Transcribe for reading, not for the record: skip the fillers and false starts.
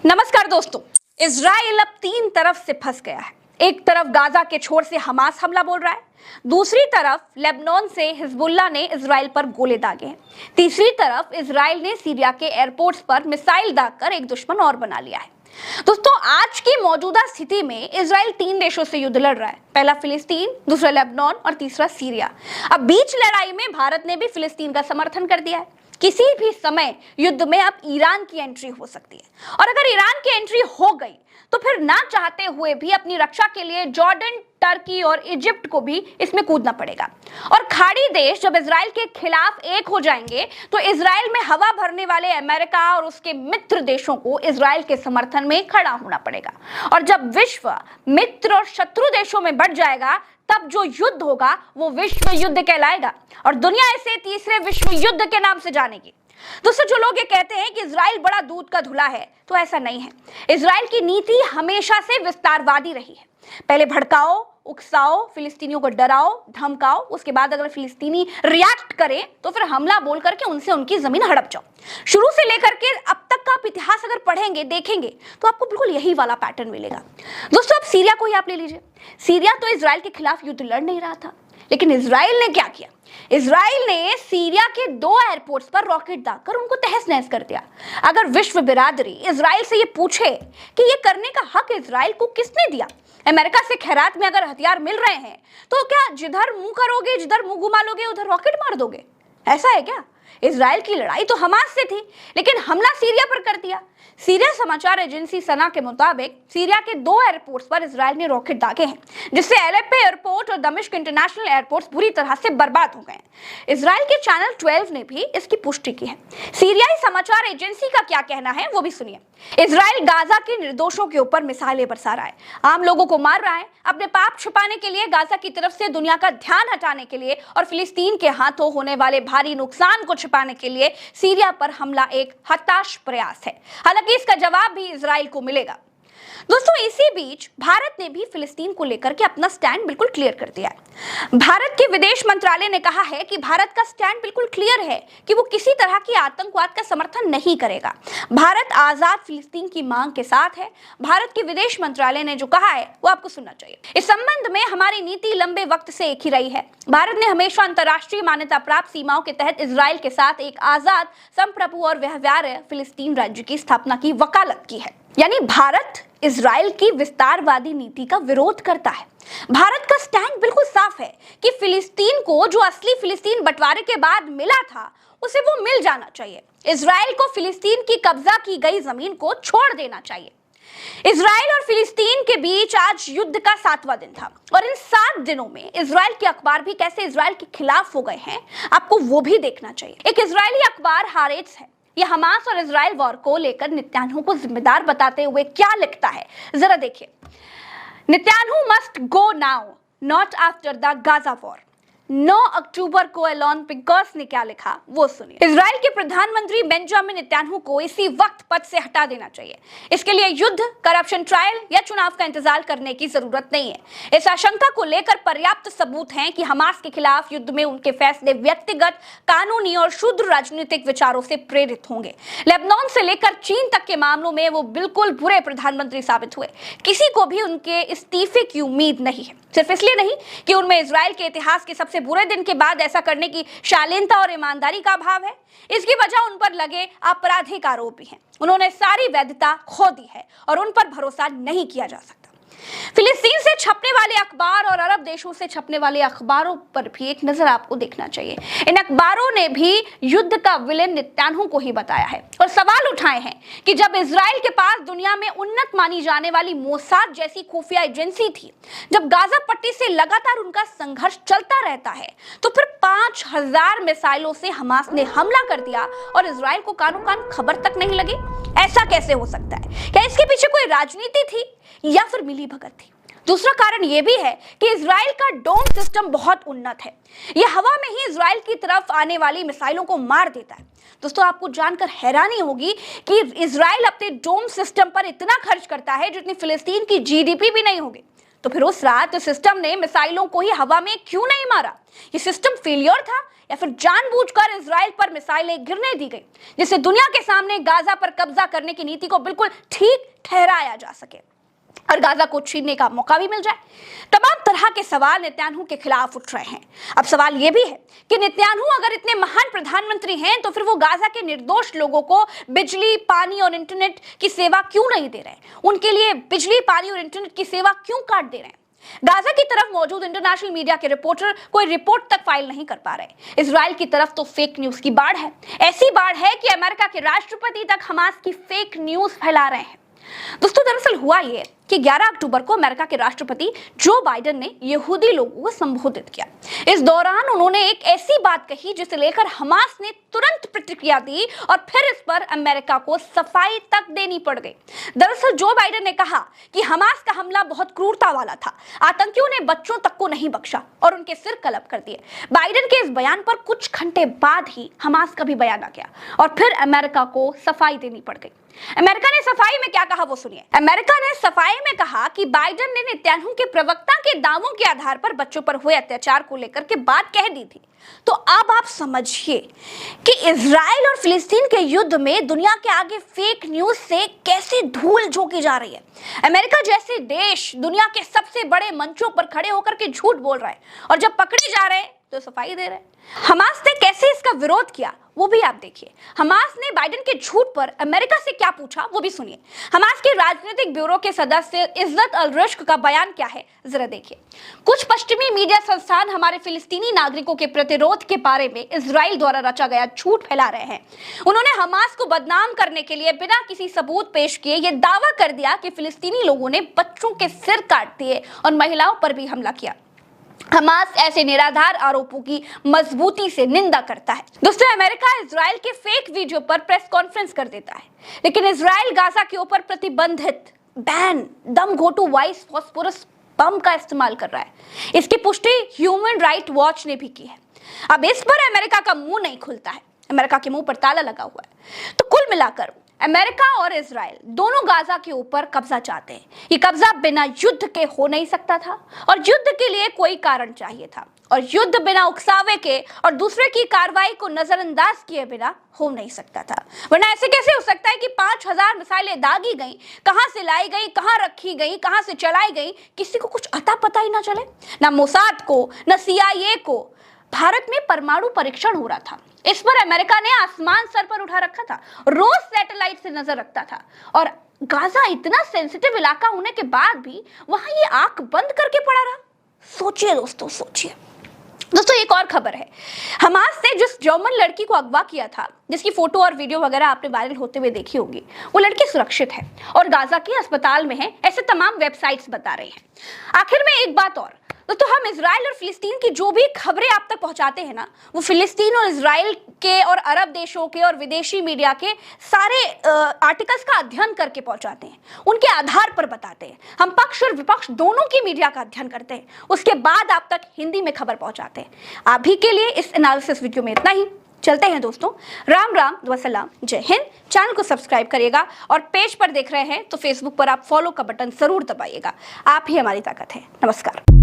नमस्कार दोस्तों। इजराइल अब तीन तरफ से फंस गया है। एक तरफ गाजा के छोर से हमास हमला बोल रहा है, दूसरी तरफ लेबनान से हिजबुल्लाह ने इजराइल पर गोले दागे हैं, तीसरी तरफ इजराइल ने सीरिया के एयरपोर्ट्स पर मिसाइल दागकर एक दुश्मन और बना लिया है। दोस्तों, आज की मौजूदा स्थिति में इजराइल तीन देशों से युद्ध लड़ रहा है। पहला फिलिस्तीन, दूसरा लेबनान और तीसरा सीरिया। अब बीच लड़ाई में भारत ने भी फिलिस्तीन का समर्थन कर दिया है। किसी भी समय युद्ध में अब ईरान की एंट्री हो सकती है, और अगर ईरान की एंट्री हो गई तो फिर ना चाहते हुए भी अपनी रक्षा के लिए जॉर्डन, टर्की और इजिप्ट को भी इसमें कूदना पड़ेगा। और खाड़ी देश जब इजराइल के खिलाफ एक हो जाएंगे तो इजराइल में हवा भरने वाले अमेरिका और उसके मित्र देशों को इजराइल के समर्थन में खड़ा होना पड़ेगा। और जब विश्व मित्र और शत्रु देशों में बढ़ जाएगा तब जो युद्ध होगा वो विश्व युद्ध कहलाएगा और दुनिया इसे तीसरे विश्व युद्ध के नाम से जानेगी। दोस्तों, जो लोग ये कहते हैं कि इजराइल बड़ा दूध का धुला है, तो ऐसा नहीं है। इजराइल की नीति हमेशा से विस्तारवादी रही है। पहले भड़काओ, उकसाओ, फिलिस्तीनियों को डराओ, धमकाओ, उसके बाद अगर फिलिस्तीनी रिएक्ट करें तो फिर हमला बोल करके उनसे उनकी जमीन हड़प जाओ। शुरू से लेकर के अब तक का आप इतिहास अगर पढ़ेंगे, देखेंगे तो आपको बिल्कुल यही वाला पैटर्न मिलेगा। दोस्तों, अब सीरिया को ही आप ले लीजिए। सीरिया तो इजराइल के खिलाफ युद्ध लड़ नहीं रहा था, लेकिन इजराइल ने क्या किया? इजराइल ने सीरिया के 2 एयरपोर्ट्स पर रॉकेट दागकर उनको तहस नहस कर दिया। अगर विश्व बिरादरी इजराइल से ये पूछे कि ये करने का हक इजराइल को किसने दिया? अमेरिका से खैरात में अगर हथियार मिल रहे हैं तो क्या जिधर मुंह करोगे, जिधर मुंह घुमा लोगे, उधर रॉकेट मार दोगे? ऐसा है क्या? इजराइल की लड़ाई तो हमास से थी, लेकिन हमला सीरिया पर कर दिया। सीरिया समाचार एजेंसी सना के मुताबिक सीरिया के 2 एयरपोर्ट्स पर इजराइल ने रॉकेट दागे हैं, जिससे एलेप्पो एयरपोर्ट और दमिश्क इंटरनेशनल एयरपोर्ट्स बुरी तरह से बर्बाद हो गए हैं। इजराइल के चैनल 12 ने भी इसकी पुष्टि की है। सीरियाई समाचार एजेंसी का क्या कहना है वो भी सुनिए। इजराइल गाजा के निर्दोषों के ऊपर मिसाइलें बरसा रहा है, आम लोगों को मार रहा है, अपने पाप छुपाने के लिए, गाजा की तरफ से दुनिया का ध्यान हटाने के लिए और फिलिस्तीन के हाथों होने वाले भारी नुकसान को छिपाने के लिए सीरिया पर हमला एक हताश प्रयास है। हालांकि इसका जवाब भी इजराइल को मिलेगा। दोस्तों, इसी बीच भारत ने भी फिलिस्तीन को लेकर के अपना स्टैंड बिल्कुल क्लियर कर दिया है। भारत के विदेश मंत्रालय ने कहा है कि भारत का स्टैंड बिल्कुल क्लियर है कि वो किसी तरह की आतंकवाद का समर्थन नहीं करेगा। भारत आजाद फिलिस्तीन की मांग के साथ है। भारत के विदेश मंत्रालय ने जो कहा है वो आपको सुनना चाहिए। इस संबंध में हमारी नीति लंबे वक्त से एक ही रही है। भारत ने हमेशा अंतर्राष्ट्रीय मान्यता प्राप्त सीमाओं के तहत इजराइल के साथ एक आजाद, संप्रभु और व्यवहार्य फिलिस्तीन राज्य की स्थापना की वकालत की है। यानी भारत इजराइल की विस्तारवादी नीति का विरोध करता है। भारत का स्टैंड बिल्कुल साफ है कि फिलिस्तीन को जो असली फिलिस्तीन बंटवारे के बाद मिला था उसे वो मिल जाना चाहिए। इजराइल को फिलिस्तीन की कब्जा की गई जमीन को छोड़ देना चाहिए। इजराइल और फिलिस्तीन के बीच आज युद्ध का 7वां दिन था और इन 7 दिनों में इजराइल के अखबार भी कैसे इजराइल के खिलाफ हो गए हैं, आपको वो भी देखना चाहिए। एक इजरायली अखबार हारेट्स है, ये हमास और इजराइल वॉर को लेकर नेतन्याहू को जिम्मेदार बताते हुए क्या लिखता है, जरा देखिए। Netanyahu must go now, not after the Gaza war. 9 अक्टूबर को एलोन पिंकर्स ने क्या लिखा वो सुनिए। इजराइल के प्रधानमंत्री बेंजामिन नेतन्याहू को इसी वक्त पद से हटा देना चाहिए। इसके लिए युद्ध, करप्शन ट्रायल या चुनाव का इंतजार करने की जरूरत नहीं है। इस आशंका को लेकर पर्याप्त सबूत हैं कि हमास के खिलाफ युद्ध में उनके फैसले व्यक्तिगत, कानूनी और शुद्ध राजनीतिक विचारों से प्रेरित होंगे। लेबनान से लेकर चीन तक के मामलों में वो बिल्कुल बुरे प्रधानमंत्री साबित हुए। किसी को भी उनके इस्तीफे की उम्मीद नहीं है, सिर्फ इसलिए नहीं कि उनमें इजराइल के इतिहास के सबसे बुरे दिन के बाद ऐसा करने की शालीनता और ईमानदारी का अभाव है। इसकी वजह उन पर लगे आपराधिक आरोप भी हैं। उन्होंने सारी वैधता खो दी है और उन पर भरोसा नहीं किया जा सकता। फिलिस्तीन से छपने वाले अखबार और अरब देशों से छपने वाले अखबारों पर भी एक नजर आपको देखना चाहिए। इन अखबारों ने भी युद्ध का विलेन नेतन्याहू को ही बताया है और सवाल उठाए हैं कि जब इजराइल के पास दुनिया में उन्नत मानी जाने वाली मोसाद जैसी खुफिया एजेंसी थी, जब गाजा पट्टी से लगातार उनका संघर्ष चलता रहता है, तो फिर 5000 मिसाइलों से हमास ने हमला कर दिया और इजराइल को कानो कान खबर तक नहीं लगी। ऐसा कैसे हो सकता है? क्या इसके पीछे कोई राजनीति थी या फिर मिली भगत थी? दूसरा कारण यह भी है कि इजराइल का डोम सिस्टम बहुत उन्नत है। यह हवा में ही इजराइल की तरफ आने वाली मिसाइलों को मार देता है। दोस्तों, आपको जानकर हैरानी होगी कि इजराइल अपने डोम सिस्टम पर इतना खर्च करता है जितनी फिलिस्तीन की जीडीपी भी नहीं होगी। तो फिर उस रात सिस्टम ने मिसाइलों को ही हवा में क्यों नहीं मारा? ये सिस्टम फेलियर था या फिर जानबूझकर इजराइल पर मिसाइलें गिरने दी गई, जिससे दुनिया के सामने गाजा पर कब्जा करने की नीति को बिल्कुल ठीक ठहराया जा सके और गाजा को छीनने का मौका भी मिल जाए। तमाम तरह के सवाल नेतन्याहू के खिलाफ उठ रहे हैं। अब सवाल यह भी है कि नेतन्याहू अगर इतने महान प्रधानमंत्री हैं तो फिर वो गाजा के निर्दोष लोगों को बिजली, पानी और इंटरनेट की सेवा क्यों नहीं दे रहे? उनके लिए बिजली, पानी और इंटरनेट की सेवा क्यों काट दे रहे हैं? गाजा की तरफ मौजूद इंटरनेशनल मीडिया के रिपोर्टर कोई रिपोर्ट तक फाइल नहीं कर पा रहे। इजराइल की तरफ तो फेक न्यूज की बाढ़ है। ऐसी बाढ़ है कि अमेरिका के राष्ट्रपति तक हमास की फेक न्यूज फैला रहे हैं। दोस्तों, दरअसल हुआ ये कि 11 अक्टूबर को अमेरिका के राष्ट्रपति जो बाइडेन ने यहूदी लोगों को संबोधित किया। इस दौरान उन्होंने एक ऐसी बात कही जिसे लेकर हमास ने तुरंत प्रतिक्रिया दी और फिर इस पर अमेरिका को सफाई तक देनी पड़ गई। दरअसल जो बाइडेन ने कहा कि हमास का हमला बहुत क्रूरता वाला था, आतंकियों ने बच्चों तक को नहीं बख्शा और उनके सिर कलप कर दिए। बाइडेन के इस बयान पर कुछ घंटे बाद ही हमास का भी बयान आ गया और फिर अमेरिका को सफाई देनी पड़ गई। अमेरिका ने सफाई में क्या कहा वो सुनिए। अमेरिका ने सफाई में कहा कि बाइडेन ने नेतन्याहू के प्रवक्ता के दावों के आधार पर बच्चों पर हुए अत्याचार को लेकर के बात कह दी थी। तो अब आप समझिए कि इजराइल और फिलिस्तीन के युद्ध में दुनिया के आगे फेक न्यूज से कैसे धूल झोंकी जा रही है। अमेरिका जैसे देश दुनिया के सबसे बड़े मंचों पर खड़े होकर के झूठ बोल रहा है और जब पकड़े जा रहे हैं तो सफाई दे रहे हैं। हमास ने कैसे इसका विरोध किया वो भी आप देखिए। हमास ने बाइडेन के झूठ पर अमेरिका से क्या पूछा वो भी सुनिए। हमास के राजनीतिक ब्यूरो के सदस्य इज्जत अल रिश्क का बयान क्या है जरा देखिए। कुछ पश्चिमी मीडिया संस्थान हमारे फिलिस्तीनी नागरिकों के प्रतिरोध के बारे में इजराइल द्वारा रचा गया झूठ फैला रहे हैं। उन्होंने हमास को बदनाम करने के लिए बिना किसी सबूत पेश किए यह दावा कर दिया कि फिलिस्तीनी लोगों ने बच्चों के सिर काट दिए और महिलाओं पर भी हमला किया। हमास ऐसे निराधार आरोपों की मजबूती से निंदा करता है। दोस्तों, अमेरिका इजराइल के फेक वीडियो पर प्रेस कॉन्फ्रेंस कर देता है, लेकिन इजराइल गाजा के ऊपर प्रतिबंधित दम घोटू वाइस फॉस्फोरस बम का इस्तेमाल कर रहा है। इसकी पुष्टि ह्यूमन राइट वॉच ने भी की है। अब इस पर अमेरिका का मुंह नहीं खुलता है। अमेरिका के मुंह पर ताला लगा हुआ है। तो कुल मिलाकर अमेरिका और इजराइल दोनों गाजा के ऊपर कब्जा चाहते हैं। ये कब्जा बिना युद्ध के हो नहीं सकता था और युद्ध के लिए कोई कारण चाहिए था और युद्ध बिना उकसावे के और दूसरे की कार्रवाई को नजरअंदाज किए बिना हो नहीं सकता था। वरना ऐसे कैसे हो सकता है कि 5000 मिसाइलें दागी गई, कहां से लाई गई, कहां रखी गई, कहां से चलाई गई, किसी को कुछ अता पता ही ना चले। ना मोसाद को, ना CIA को। भारत में परमाणु परीक्षण हो रहा था, इस पर अमेरिका ने आसमान सर पर उठा रखा था, रोज सैटेलाइट से नजर रखता था और गाजा इतना सेंसिटिव इलाका होने के बाद भी वहां ये आंख बंद करके पड़ा रहा। सोचिए दोस्तों, सोचिए। दोस्तों, एक और खबर है। हमास ने जिस जर्मन लड़की को अगवा किया था, जिसकी फोटो और वीडियो वगैरह आपने वायरल होते हुए देखी होगी, वो लड़की सुरक्षित है और गाजा के अस्पताल में है, ऐसे तमाम वेबसाइट्स बता रही हैं। आखिर में एक बात और, तो हम इजराइल और फिलिस्तीन की जो भी खबरें आप तक पहुंचाते हैं ना, वो फिलिस्तीन और इजराइल के और अरब देशों के और विदेशी मीडिया के सारे आर्टिकल्स का अध्ययन करके पहुंचाते हैं, उनके आधार पर बताते हैं। हम पक्ष और विपक्ष दोनों की मीडिया का अध्ययन करते हैं, उसके बाद आप तक हिंदी में खबर पहुंचाते हैं। अभी के लिए इस एनालिसिस वीडियो में इतना ही। चलते हैं दोस्तों। राम राम, दुआ सलाम, जय हिंद। चैनल को सब्सक्राइब करिएगा और पेज पर देख रहे हैं तो फेसबुक पर आप फॉलो का बटन जरूर दबाइएगा। आप ही हमारी ताकत है। नमस्कार।